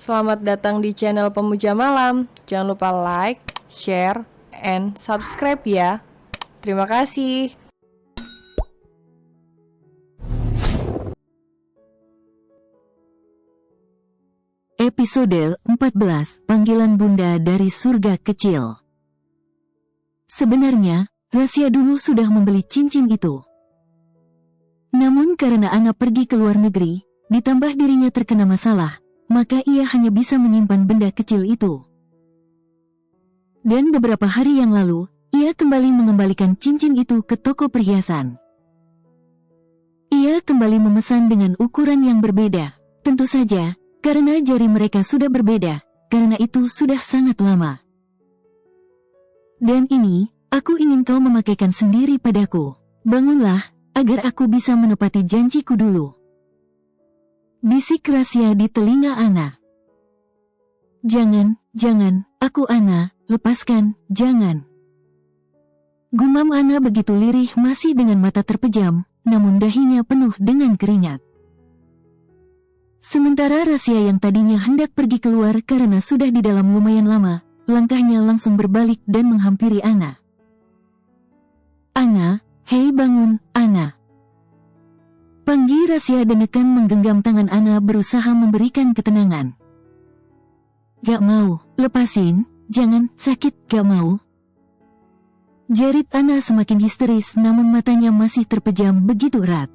Selamat datang di channel Pemuja Malam. Jangan lupa like, share, and subscribe ya. Terima kasih. Episode 14, Panggilan Bunda dari Surga Kecil. Sebenarnya, Rasya dulu sudah membeli cincin itu. Namun karena Ana pergi ke luar negeri, ditambah dirinya terkena masalah, maka ia hanya bisa menyimpan benda kecil itu. Dan beberapa hari yang lalu, ia kembali mengembalikan cincin itu ke toko perhiasan. Ia kembali memesan dengan ukuran yang berbeda. Tentu saja, karena jari mereka sudah berbeda, karena itu sudah sangat lama. Dan ini, aku ingin kau memakaikan sendiri padaku. Bangunlah, agar aku bisa menepati janjiku dulu. Bisik Rasya di telinga Ana. Jangan, aku Ana, lepaskan, jangan. Gumam Ana begitu lirih masih dengan mata terpejam, namun dahinya penuh dengan keringat. Sementara Rasya yang tadinya hendak pergi keluar karena sudah di dalam lumayan lama, langkahnya langsung berbalik dan menghampiri Ana. Ana, hei bangun, Ana. Panggil Rasya dan Nekan menggenggam tangan Ana berusaha memberikan ketenangan. Gak mau, lepasin, jangan, sakit, gak mau. Jerit Ana semakin histeris namun matanya masih terpejam begitu erat.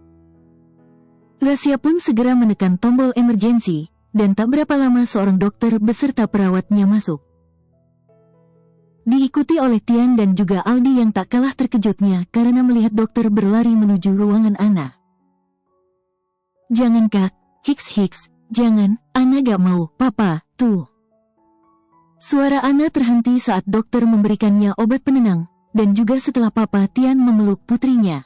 Rasya pun segera menekan tombol emergensi, dan tak berapa lama seorang dokter beserta perawatnya masuk. Diikuti oleh Tian dan juga Aldi yang tak kalah terkejutnya karena melihat dokter berlari menuju ruangan Ana. Jangan kak, hiks, jangan, Ana gak mau, papa, tuh. Suara Ana terhenti saat dokter memberikannya obat penenang, dan juga setelah papa Tian memeluk putrinya.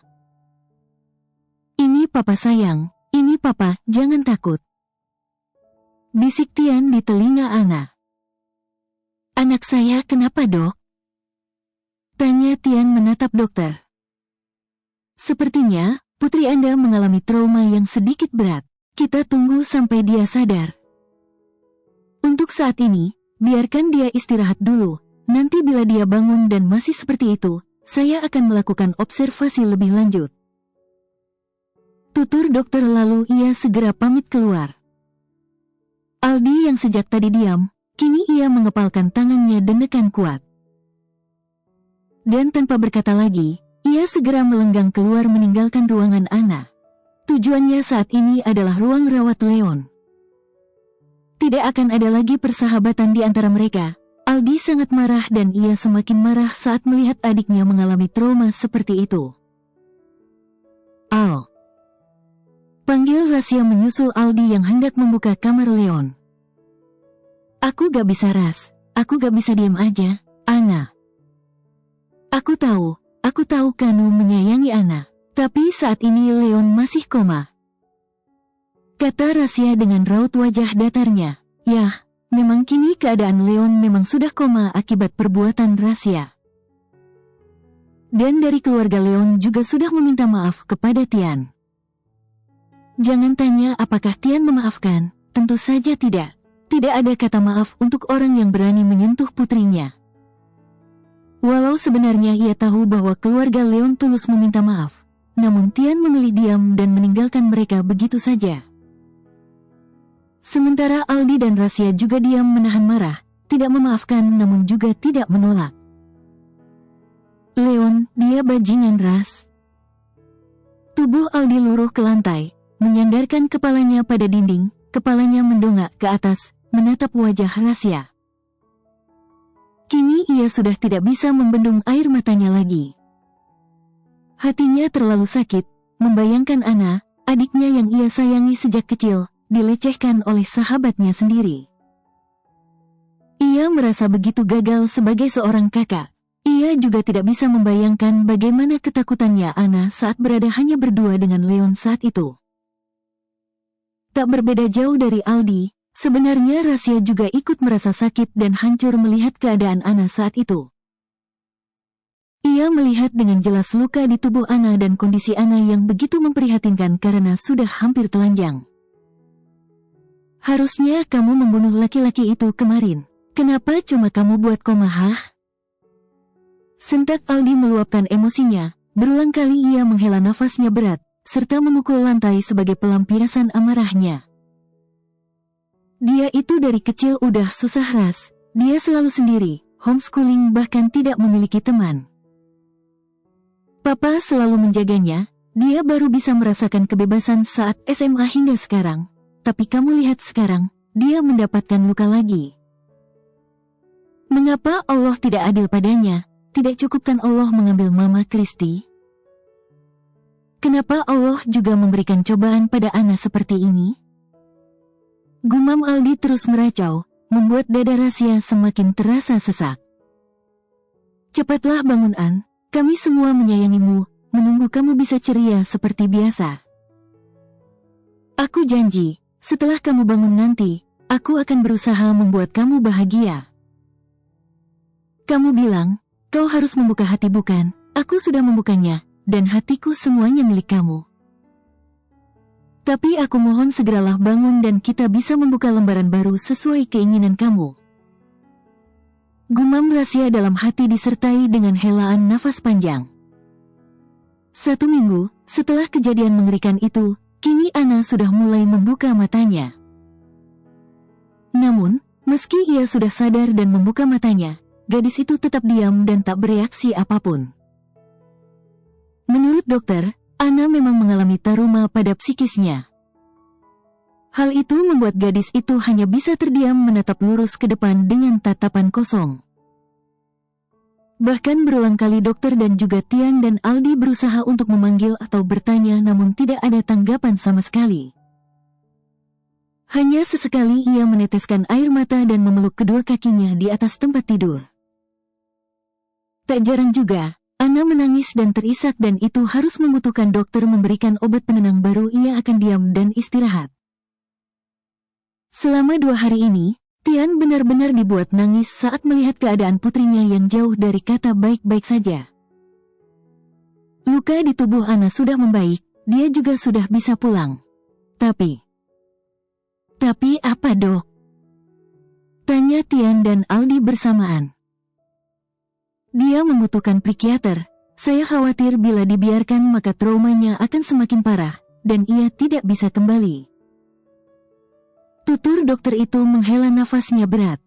Ini papa sayang, ini papa, jangan takut. Bisik Tian di telinga Ana. Anak saya kenapa dok? Tanya Tian menatap dokter. Sepertinya, putri Anda mengalami trauma yang sedikit berat. Kita tunggu sampai dia sadar. Untuk saat ini, biarkan dia istirahat dulu. Nanti bila dia bangun dan masih seperti itu, saya akan melakukan observasi lebih lanjut. Tutur dokter lalu ia segera pamit keluar. Aldi yang sejak tadi diam, kini ia mengepalkan tangannya dan menekan kuat. Dan tanpa berkata lagi, ia segera melenggang keluar meninggalkan ruangan Ana. Tujuannya saat ini adalah ruang rawat Leon. Tidak akan ada lagi persahabatan di antara mereka. Aldi sangat marah dan ia semakin marah saat melihat adiknya mengalami trauma seperti itu. Al. Panggil Rasya menyusul Aldi yang hendak membuka kamar Leon. Aku gak bisa Ras, aku gak bisa diam aja, Ana. Aku tahu kamu menyayangi Ana, tapi saat ini Leon masih koma. Kata Rasya dengan raut wajah datarnya. Yah, memang kini keadaan Leon memang sudah koma akibat perbuatan Rasya. Dan dari keluarga Leon juga sudah meminta maaf kepada Tian. Jangan tanya apakah Tian memaafkan, tentu saja tidak. Tidak ada kata maaf untuk orang yang berani menyentuh putrinya. Walau sebenarnya ia tahu bahwa keluarga Leon tulus meminta maaf, namun Tian memilih diam dan meninggalkan mereka begitu saja. Sementara Aldi dan Rasya juga diam menahan marah, tidak memaafkan namun juga tidak menolak. Leon, dia bajingan Ras. Tubuh Aldi luruh ke lantai, menyandarkan kepalanya pada dinding, kepalanya mendongak ke atas, menatap wajah Rasya. Kini ia sudah tidak bisa membendung air matanya lagi. Hatinya terlalu sakit, membayangkan Ana, adiknya yang ia sayangi sejak kecil, dilecehkan oleh sahabatnya sendiri. Ia merasa begitu gagal sebagai seorang kakak. Ia juga tidak bisa membayangkan bagaimana ketakutannya Ana saat berada hanya berdua dengan Leon saat itu. Tak berbeda jauh dari Aldi, sebenarnya Rasya juga ikut merasa sakit dan hancur melihat keadaan Ana saat itu. Ia melihat dengan jelas luka di tubuh Ana dan kondisi Ana yang begitu memprihatinkan karena sudah hampir telanjang. Harusnya kamu membunuh laki-laki itu kemarin. Kenapa cuma kamu buat koma, hah? Sentak Aldi meluapkan emosinya. Berulang kali ia menghela nafasnya berat, serta memukul lantai sebagai pelampiasan amarahnya. Dia itu dari kecil udah susah ras. Dia selalu sendiri, homeschooling bahkan tidak memiliki teman. Papa selalu menjaganya. Dia baru bisa merasakan kebebasan saat SMA hingga sekarang. Tapi kamu lihat sekarang, dia mendapatkan luka lagi. Mengapa Allah tidak adil padanya? Tidak cukupkan Allah mengambil Mama Kristi? Kenapa Allah juga memberikan cobaan pada Ana seperti ini? Gumam Aldi terus meracau, membuat dada Rasya semakin terasa sesak. Cepatlah bangun, An. Kami semua menyayangimu, menunggu kamu bisa ceria seperti biasa. Aku janji, setelah kamu bangun nanti, aku akan berusaha membuat kamu bahagia. Kamu bilang, kau harus membuka hati bukan? Aku sudah membukanya, dan hatiku semuanya milik kamu. Tapi aku mohon segeralah bangun dan kita bisa membuka lembaran baru sesuai keinginan kamu. Gumam Rasya dalam hati disertai dengan helaan nafas panjang. 1 minggu setelah kejadian mengerikan itu, kini Ana sudah mulai membuka matanya. Namun, meski ia sudah sadar dan membuka matanya, gadis itu tetap diam dan tak bereaksi apapun. Menurut dokter, Ana memang mengalami trauma pada psikisnya. Hal itu membuat gadis itu hanya bisa terdiam menatap lurus ke depan dengan tatapan kosong. Bahkan berulang kali dokter dan juga Tian dan Aldi berusaha untuk memanggil atau bertanya namun tidak ada tanggapan sama sekali. Hanya sesekali ia meneteskan air mata dan memeluk kedua kakinya di atas tempat tidur. Tak jarang juga, Ana menangis dan terisak dan itu harus membutuhkan dokter memberikan obat penenang baru ia akan diam dan istirahat. Selama 2 hari ini, Tian benar-benar dibuat nangis saat melihat keadaan putrinya yang jauh dari kata baik-baik saja. Luka di tubuh Ana sudah membaik, dia juga sudah bisa pulang. Tapi apa dok? Tanya Tian dan Aldi bersamaan. Dia membutuhkan psikiater. Saya khawatir bila dibiarkan maka traumanya akan semakin parah, dan ia tidak bisa kembali. Tutur dokter itu menghela nafasnya berat.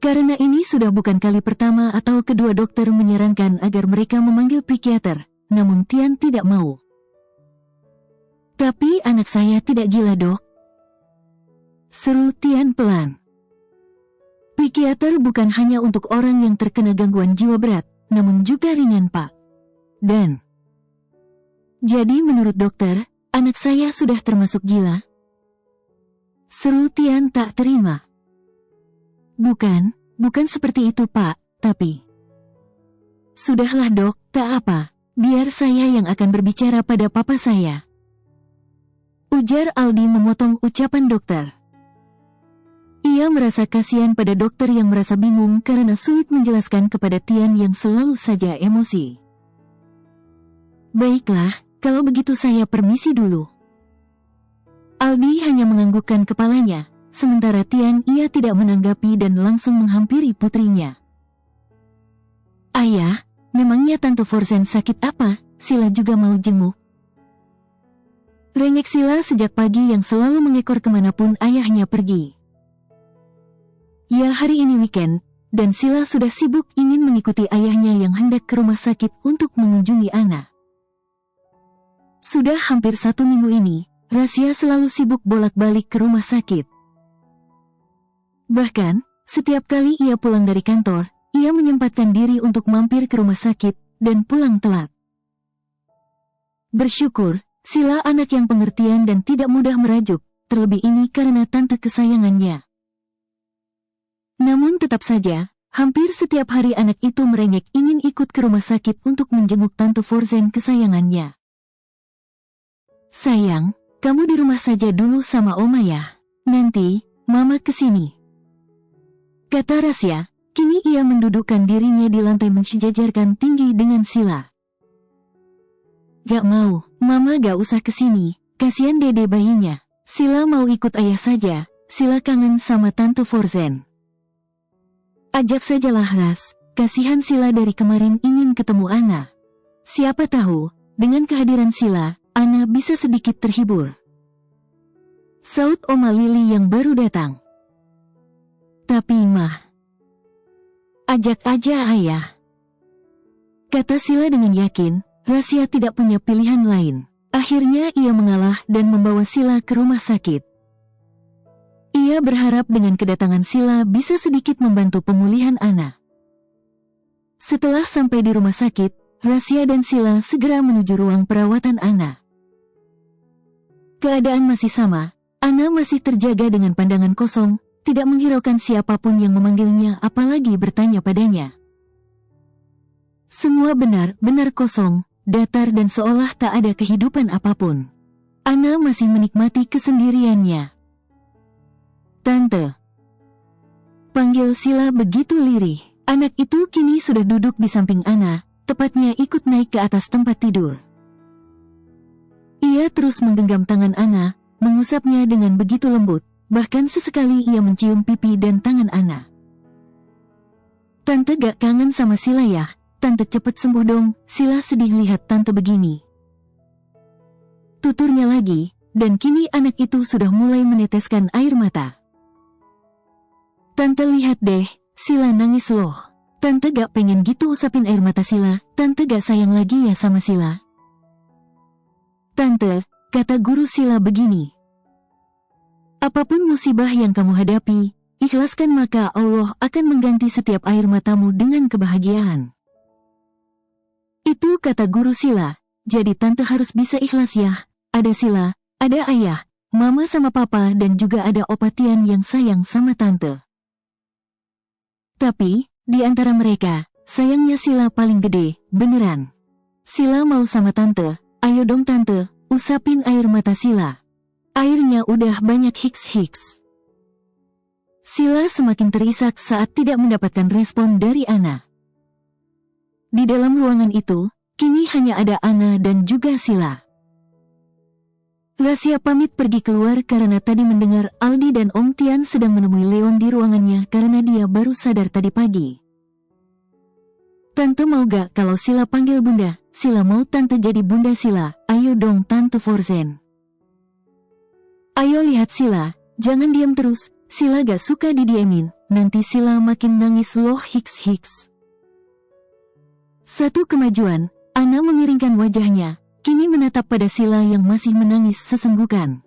Karena ini sudah bukan kali pertama atau kedua dokter menyarankan agar mereka memanggil psikiater, namun Tian tidak mau. Tapi anak saya tidak gila dok. Seru Tian pelan. Psikiater bukan hanya untuk orang yang terkena gangguan jiwa berat, namun juga ringan pak. Dan jadi menurut dokter, anak saya sudah termasuk gila? Seru Tian tak terima. Bukan seperti itu pak, tapi... Sudahlah dok, tak apa, biar saya yang akan berbicara pada papa saya. Ujar Aldi memotong ucapan dokter. Ia merasa kasihan pada dokter yang merasa bingung karena sulit menjelaskan kepada Tian yang selalu saja emosi. Baiklah, kalau begitu saya permisi dulu. Aldi hanya menganggukkan kepalanya, sementara Tian ia tidak menanggapi dan langsung menghampiri putrinya. Ayah, memangnya Tante Forzen sakit apa? Sila juga mau jenguk. Rengek Sila sejak pagi yang selalu mengekor kemanapun ayahnya pergi. Ya hari ini weekend, dan Sila sudah sibuk ingin mengikuti ayahnya yang hendak ke rumah sakit untuk mengunjungi Ana. Sudah hampir 1 minggu ini, Rasya selalu sibuk bolak-balik ke rumah sakit. Bahkan, setiap kali ia pulang dari kantor, ia menyempatkan diri untuk mampir ke rumah sakit, dan pulang telat. Bersyukur, Sila anak yang pengertian dan tidak mudah merajuk, terlebih ini karena tante kesayangannya. Namun tetap saja, hampir setiap hari anak itu merengek ingin ikut ke rumah sakit untuk menjenguk Tante Forzen kesayangannya. Sayang, kamu di rumah saja dulu sama Oma ya. Nanti, Mama kesini. Kata Rasya, kini ia mendudukkan dirinya di lantai mensejajarkan tinggi dengan Sila. Gak mau, Mama gak usah kesini, kasihan dede bayinya. Sila mau ikut ayah saja, Sila kangen sama Tante Forzen. Ajak sajalah Ras, kasihan Sila dari kemarin ingin ketemu Ana. Siapa tahu, dengan kehadiran Sila, Ana bisa sedikit terhibur. Saut Oma Lili yang baru datang. Tapi Mah, ajak aja ayah. Kata Sila dengan yakin, Rasya tidak punya pilihan lain. Akhirnya ia mengalah dan membawa Sila ke rumah sakit. Ia berharap dengan kedatangan Sila bisa sedikit membantu pemulihan Ana. Setelah sampai di rumah sakit, Rasya dan Sila segera menuju ruang perawatan Ana. Keadaan masih sama, Ana masih terjaga dengan pandangan kosong, tidak menghiraukan siapapun yang memanggilnya apalagi bertanya padanya. Semua benar-benar kosong, datar dan seolah tak ada kehidupan apapun. Ana masih menikmati kesendiriannya. Tante, panggil Sila begitu lirih. Anak itu kini sudah duduk di samping Ana, tepatnya ikut naik ke atas tempat tidur. Ia terus menggenggam tangan Ana, mengusapnya dengan begitu lembut, bahkan sesekali ia mencium pipi dan tangan Ana. Tante gak kangen sama Sila ya? Tante cepet sembuh dong, Sila sedih lihat Tante begini. Tuturnya lagi, dan kini anak itu sudah mulai meneteskan air mata. Tante lihat deh, Sila nangis loh. Tante gak pengen gitu usapin air mata Sila, Tante gak sayang lagi ya sama Sila. Tante, kata guru Sila begini. Apapun musibah yang kamu hadapi, ikhlaskan maka Allah akan mengganti setiap air matamu dengan kebahagiaan. Itu kata guru Sila, jadi Tante harus bisa ikhlas ya, ada Sila, ada ayah, mama sama papa dan juga ada Opa Tian yang sayang sama Tante. Tapi, di antara mereka, sayangnya Sila paling gede, beneran. Sila mau sama Tante, ayo dong Tante, usapin air mata Sila. Airnya udah banyak hiks-hiks. Sila semakin terisak saat tidak mendapatkan respon dari Ana. Di dalam ruangan itu, kini hanya ada Ana dan juga Sila. Rasya pamit pergi keluar karena tadi mendengar Aldi dan Om Tian sedang menemui Leon di ruangannya karena dia baru sadar tadi pagi. Tante mau gak kalau Sila panggil Bunda? Sila mau Tante jadi Bunda Sila, ayo dong Tante Forzen. Ayo lihat Sila, jangan diam terus, Sila gak suka didiemin, nanti Sila makin nangis loh hiks-hiks. Satu kemajuan, Ana memiringkan wajahnya, kini menatap pada Sila yang masih menangis sesenggukan.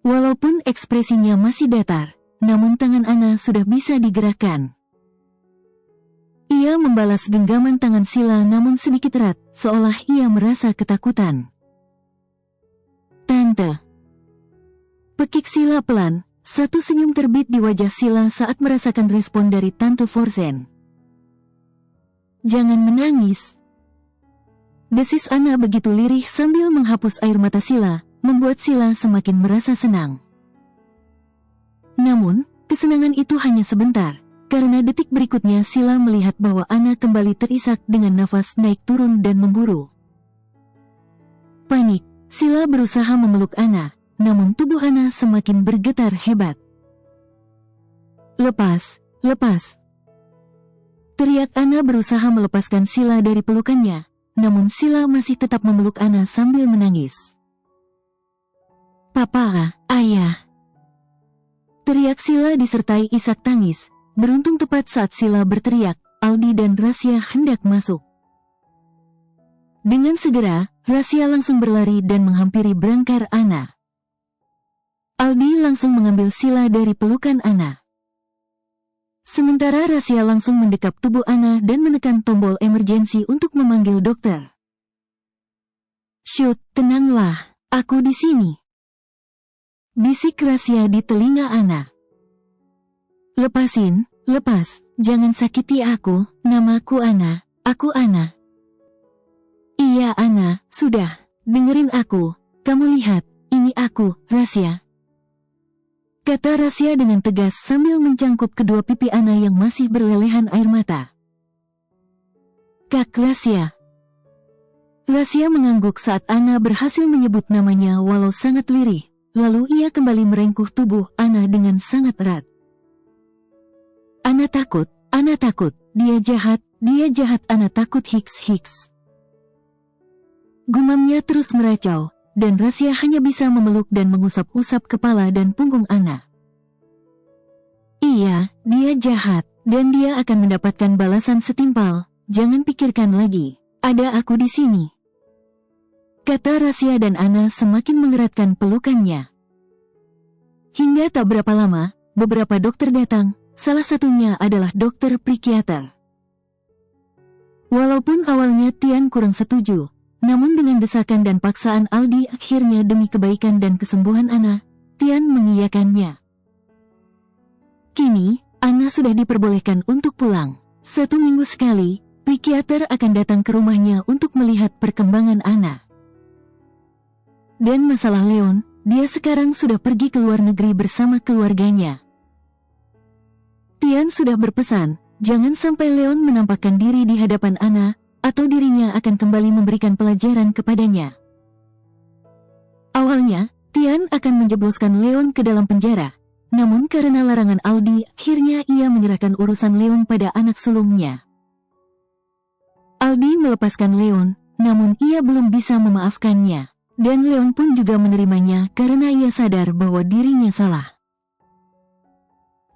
Walaupun ekspresinya masih datar, namun tangan Ana sudah bisa digerakkan. Ia membalas genggaman tangan Sila namun sedikit erat, seolah ia merasa ketakutan. Tante. Pekik Sila pelan, satu senyum terbit di wajah Sila saat merasakan respon dari Tante Forzen. Jangan menangis. Desis Ana begitu lirih sambil menghapus air mata Sila, membuat Sila semakin merasa senang. Namun, kesenangan itu hanya sebentar, karena detik berikutnya Sila melihat bahwa Ana kembali terisak dengan nafas naik turun dan memburu. Panik, Sila berusaha memeluk Ana, namun tubuh Ana semakin bergetar hebat. Lepas, lepas. Teriak Ana berusaha melepaskan Sila dari pelukannya, namun Sila masih tetap memeluk Ana sambil menangis. Papa, ayah. Teriak Sila disertai isak tangis, beruntung tepat saat Sila berteriak, Aldi dan Rasya hendak masuk. Dengan segera, Rasya langsung berlari dan menghampiri berangkar Ana. Aldi langsung mengambil Sila dari pelukan Ana. Sementara Rasya langsung mendekap tubuh Ana dan menekan tombol emergensi untuk memanggil dokter. Syut, tenanglah, aku di sini. Bisik Rasya di telinga Ana. Lepasin, lepas, jangan sakiti aku, namaku Ana, aku Ana. Iya Ana, sudah, dengerin aku, kamu lihat, ini aku, Rasya. Kata Rasya dengan tegas sambil mencangkup kedua pipi Ana yang masih berlelehan air mata. Kak Rasya. Rasia mengangguk saat Ana berhasil menyebut namanya walau sangat lirih. Lalu ia kembali merengkuh tubuh Ana dengan sangat erat. Ana takut, dia jahat, Ana takut hiks. Gumamnya terus meracau, dan Rasia hanya bisa memeluk dan mengusap-usap kepala dan punggung Ana. Iya, dia jahat, dan dia akan mendapatkan balasan setimpal, jangan pikirkan lagi, ada aku di sini. Kata Rasia dan Ana semakin mengeratkan pelukannya. Hingga tak berapa lama, beberapa dokter datang, salah satunya adalah dokter psikiater. Walaupun awalnya Tian kurang setuju, namun dengan desakan dan paksaan Aldi akhirnya demi kebaikan dan kesembuhan Ana, Tian mengiyakannya. Kini, Ana sudah diperbolehkan untuk pulang. 1 minggu sekali, psikiater akan datang ke rumahnya untuk melihat perkembangan Ana. Dan masalah Leon, dia sekarang sudah pergi ke luar negeri bersama keluarganya. Tian sudah berpesan, jangan sampai Leon menampakkan diri di hadapan Ana, atau dirinya akan kembali memberikan pelajaran kepadanya. Awalnya, Tian akan menjebloskan Leon ke dalam penjara, namun karena larangan Aldi, akhirnya ia menyerahkan urusan Leon pada anak sulungnya. Aldi melepaskan Leon, namun ia belum bisa memaafkannya. Dan Leon pun juga menerimanya karena ia sadar bahwa dirinya salah.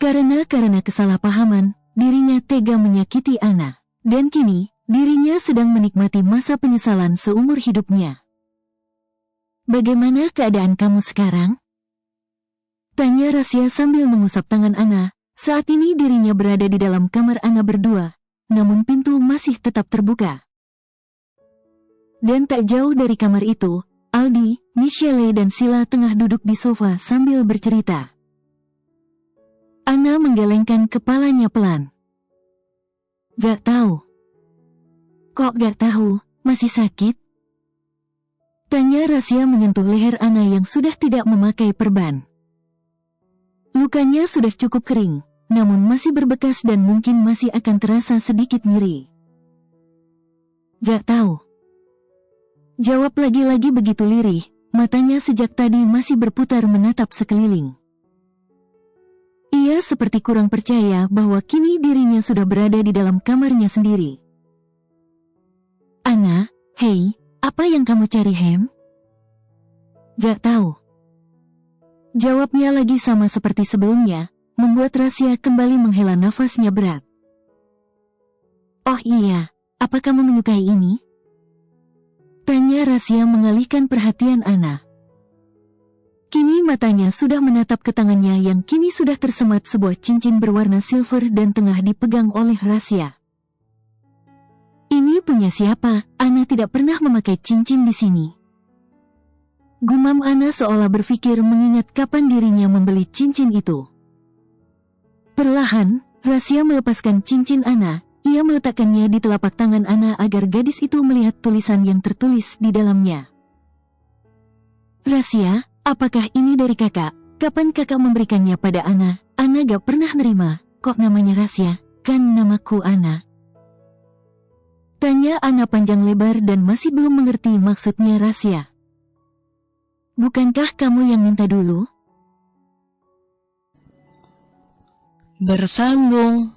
Karena kesalahpahaman, dirinya tega menyakiti Ana. Dan kini, dirinya sedang menikmati masa penyesalan seumur hidupnya. Bagaimana keadaan kamu sekarang? Tanya Rasia sambil mengusap tangan Ana. Saat ini dirinya berada di dalam kamar Ana berdua, namun pintu masih tetap terbuka. Dan tak jauh dari kamar itu, Aldi, Michelle dan Sila tengah duduk di sofa sambil bercerita. Ana menggelengkan kepalanya pelan. Gak tahu. Kok gak tahu, masih sakit? Tanya Rasia menyentuh leher Ana yang sudah tidak memakai perban. Lukanya sudah cukup kering, namun masih berbekas dan mungkin masih akan terasa sedikit nyeri. Gak tahu. Jawab lagi-lagi begitu lirih, matanya sejak tadi masih berputar menatap sekeliling. Ia seperti kurang percaya bahwa kini dirinya sudah berada di dalam kamarnya sendiri. Ana, hei, apa yang kamu cari Hem? Gak tahu. Jawabnya lagi sama seperti sebelumnya, membuat Rasia kembali menghela nafasnya berat. Oh iya, apa kamu menyukai ini? Tanya Rasia mengalihkan perhatian Ana. Kini matanya sudah menatap ke tangannya yang kini sudah tersemat sebuah cincin berwarna silver dan tengah dipegang oleh Rasia. Ini punya siapa? Ana tidak pernah memakai cincin di sini. Gumam Ana seolah berpikir mengingat kapan dirinya membeli cincin itu. Perlahan, Rasia melepaskan cincin Ana. Ia meletakkannya di telapak tangan Ana agar gadis itu melihat tulisan yang tertulis di dalamnya. Rasia, apakah ini dari kakak? Kapan kakak memberikannya pada Ana? Ana gak pernah nerima. Kok namanya Rasia? Kan namaku Ana. Tanya Ana panjang lebar dan masih belum mengerti maksudnya Rasia. Bukankah kamu yang minta dulu? Bersambung.